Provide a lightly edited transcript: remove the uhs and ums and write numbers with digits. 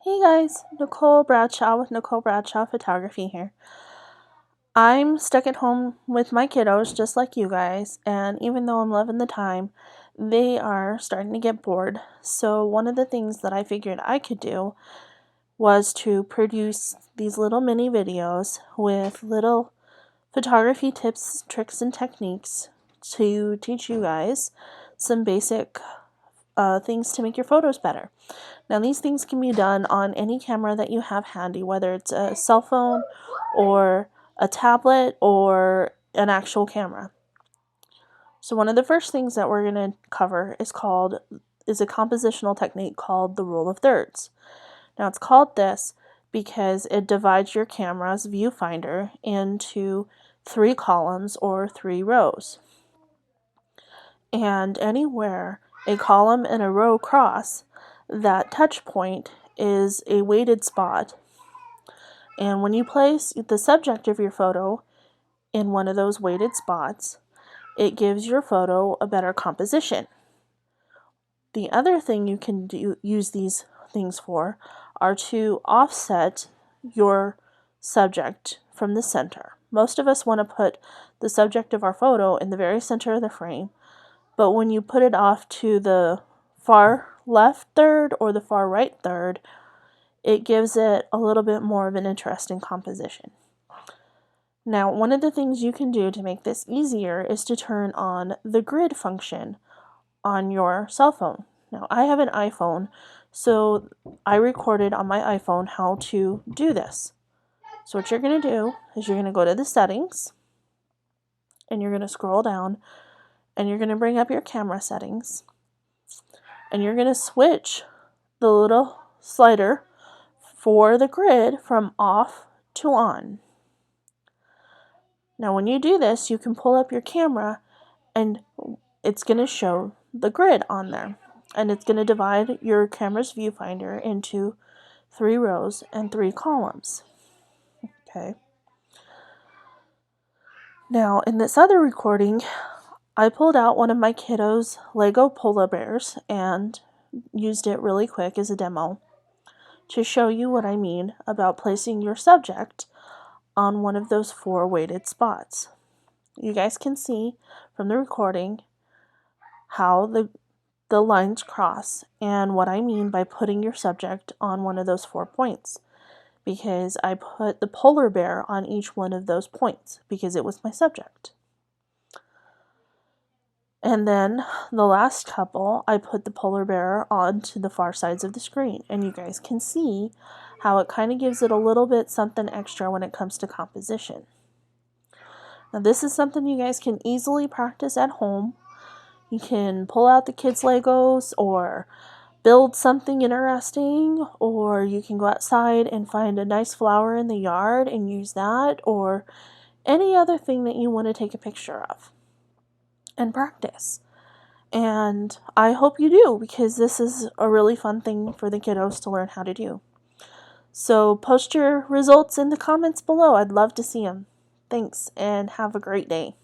Hey guys, Nicole Bradshaw with Nicole Bradshaw Photography here. I'm stuck at home with my kiddos just like you guys, and even though I'm loving the time, they are starting to get bored. So one of the things that I figured I could do was to produce these little mini videos with little photography tips, tricks, and techniques to teach you guys some basic things to make your photos better. Now these things can be done on any camera that you have handy, whether it's a cell phone or a tablet or an actual camera. So one of the first things that we're going to cover is a compositional technique called the rule of thirds. Now it's called this because it divides your camera's viewfinder into 3 columns or 3 rows. And anywhere a column and a row cross, that touch point is a weighted spot. And when you place the subject of your photo in one of those weighted spots, it gives your photo a better composition. The other thing you can use these things for are to offset your subject from the center. Most of us want to put the subject of our photo in the very center of the frame, but when you put it off to the far left third or the far right third, it gives it a little bit more of an interesting composition. Now, one of the things you can do to make this easier is to turn on the grid function on your cell phone. Now, I have an iPhone, so I recorded on my iPhone how to do this. So what you're going to do is you're going to go to the settings, and you're going to scroll down, and you're going to bring up your camera settings, and you're going to switch the little slider for the grid from off to on. Now when you do this, you can pull up your camera and it's going to show the grid on there. And it's going to divide your camera's viewfinder into 3 rows and 3 columns. Okay. Now in this other recording, I pulled out one of my kiddos' Lego polar bears and used it really quick as a demo to show you what I mean about placing your subject on one of those 4 weighted spots. You guys can see from the recording how the lines cross and what I mean by putting your subject on one of those 4 points, because I put the polar bear on each one of those points because it was my subject. And then the last couple, I put the polar bear onto the far sides of the screen, and you guys can see how it kind of gives it a little bit something extra when it comes to composition. Now this is something you guys can easily practice at home. You can pull out the kids' Legos or build something interesting, or you can go outside and find a nice flower in the yard and use that, or any other thing that you want to take a picture of and practice. And I hope you do, because this is a really fun thing for the kiddos to learn how to do. So post your results in the comments below. I'd love to see them. Thanks, and have a great day.